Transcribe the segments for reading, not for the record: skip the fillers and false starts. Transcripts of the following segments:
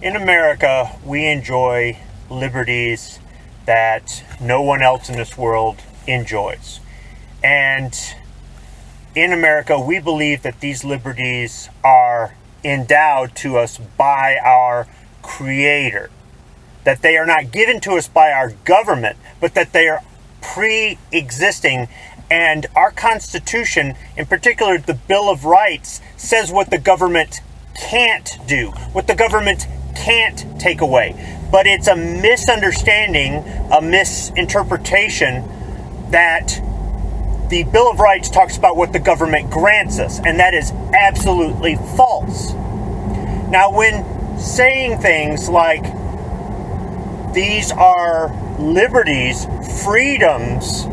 In America, we enjoy liberties that no one else in this world enjoys. And in America, we believe that these liberties are endowed to us by our Creator. That they are not given to us by our government, but that they are pre-existing. And our Constitution, in particular the Bill of Rights, says what the government can't do, what the government can't take away. But it's a misunderstanding, a misinterpretation that the Bill of Rights talks about what the government grants us, and that is absolutely false. Now, when saying things like these are liberties, freedoms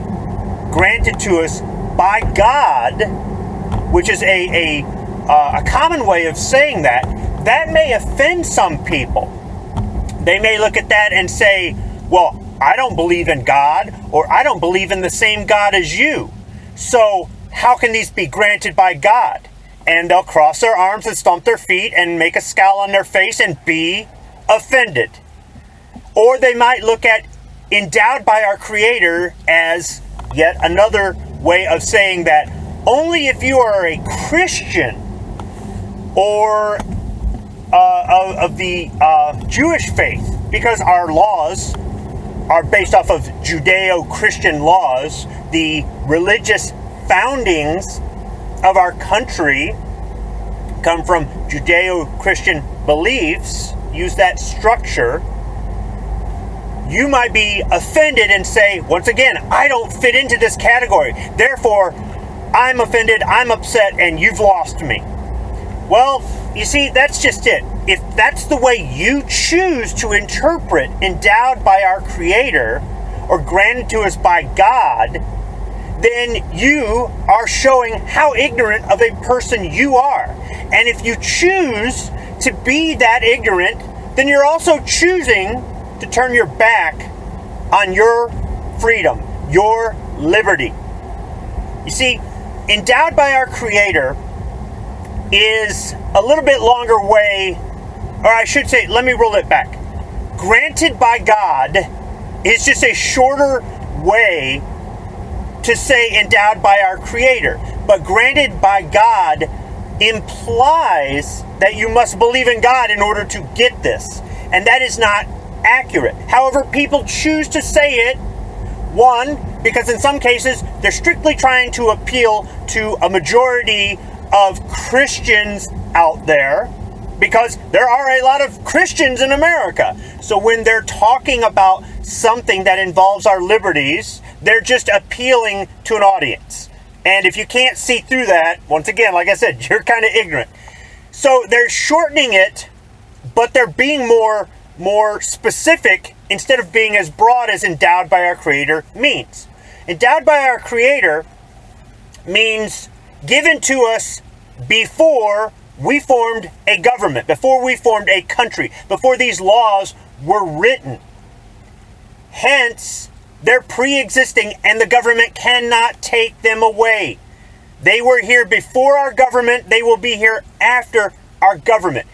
granted to us by God, which is a common way of saying that, that may offend some people. They may look at that and say, well, I don't believe in God, or I don't believe in the same God as you. So how can these be granted by God? And they'll cross their arms and stomp their feet and make a scowl on their face and be offended. Or they might look at endowed by our Creator as yet another way of saying that only if you are a Christian or of the Jewish faith, because our laws are based off of Judeo-Christian laws, the religious foundings of our country come from Judeo-Christian beliefs, use that structure. You might be offended and say, once again, I don't fit into this category. Therefore, I'm offended, I'm upset, and you've lost me. Well, you see, that's just it. If that's the way you choose to interpret endowed by our Creator or granted to us by God, then you are showing how ignorant of a person you are. And if you choose to be that ignorant, then you're also choosing to turn your back on your freedom, your liberty. You see, endowed by our Creator is a little bit longer way, or I should say, let me roll it back. Granted by God is just a shorter way to say endowed by our Creator. But granted by God implies that you must believe in God in order to get this. And that is not accurate. However, people choose to say it, one, because in some cases they're strictly trying to appeal to a majority of Christians out there, because there are a lot of Christians in America. So when they're talking about something that involves our liberties, they're just appealing to an audience. And if you can't see through that, once again, like I said, you're kind of ignorant. So they're shortening it, but they're being more specific instead of being as broad as endowed by our Creator means. Endowed by our Creator means given to us before we formed a government, before we formed a country, before these laws were written. Hence, they're pre-existing and the government cannot take them away. They were here before our government, they will be here after our government.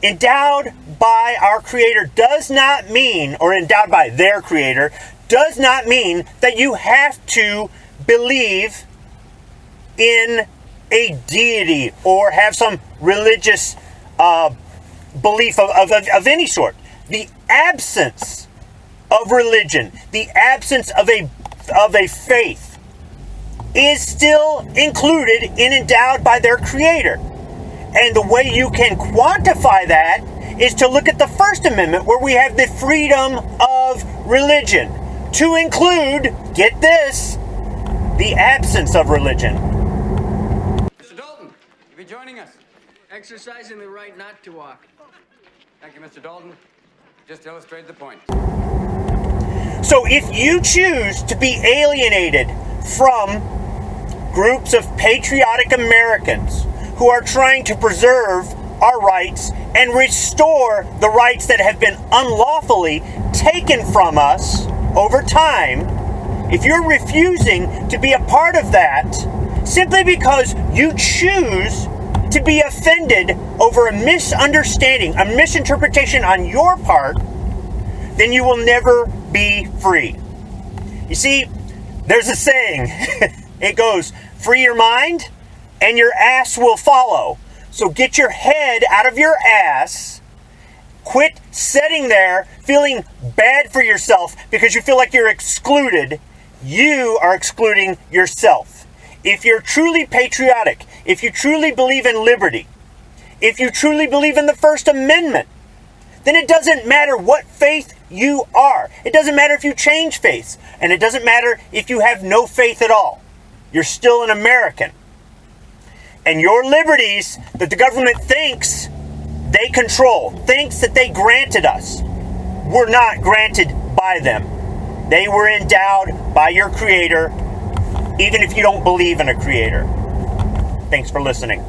Endowed by our Creator does not mean, or endowed by their Creator, does not mean that you have to believe in a deity or have some religious belief of any sort. The absence of religion, the absence of a faith is still included in endowed by their Creator. And the way you can quantify that is to look at the First Amendment, where we have the freedom of religion, to include, get this, the absence of religion. Mr. Dalton, you'll be joining us. Exercising the right not to walk. Thank you, Mr. Dalton. Just to illustrate the point. So if you choose to be alienated from groups of patriotic Americans who are trying to preserve our rights and restore the rights that have been unlawfully taken from us over time, if you're refusing to be a part of that simply because you choose to be offended over a misunderstanding, a misinterpretation on your part, then you will never be free. You see, there's a saying. It goes, free your mind and your ass will follow. So get your head out of your ass. Quit sitting there feeling bad for yourself because you feel like you're excluded. You are excluding yourself. If you're truly patriotic, if you truly believe in liberty, if you truly believe in the First Amendment, then it doesn't matter what faith you are. It doesn't matter if you change faiths. And it doesn't matter if you have no faith at all. You're still an American. And your liberties that the government thinks they control, thinks that they granted us, were not granted by them. They were endowed by your Creator, even if you don't believe in a Creator. Thanks for listening.